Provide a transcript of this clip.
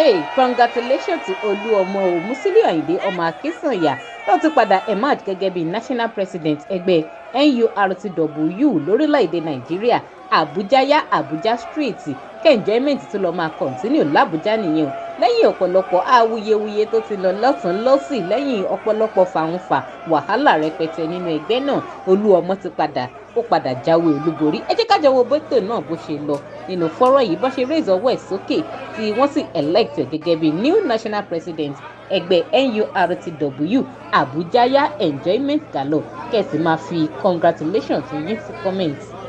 Hey, congratulations to Oluomo Musiliu Ayinde ọmọ Akínsànyà tó ti padà emerge gẹ́gẹ́ bí national president ẹgbẹ́ Nurtw lórílẹ̀‐èdè Nàìjíríà. Àbújá yá Àbújá street enjoyment tó lọ máa continue l'Àbújá nìyẹn o. Lẹ́yìn ọ̀pọ̀lọpọ̀ awuyewuye tó ti lọ lọ́tún lọ́sì lẹ́yìn ọ̀pọ̀lọpọ̀ fàǹfà wàhálà rẹpẹtẹ nínú ẹgbẹ́ náà, Olúọmọ ti padà jáwé olúborí. Ẹ jẹ́ ká jọ wo bẹ́tò náà bó ṣe lọ nínú fọ́rọ̀ yìí bó ṣe raise ọwọ́ ẹ̀ sókè tí wọ́n sì elect gẹ́gẹ́ bí new national president ẹgbẹ́ Nurtw. Àbújá yá enjoyment galore. Kẹ̀sì máa fi congratulations yín sí comment.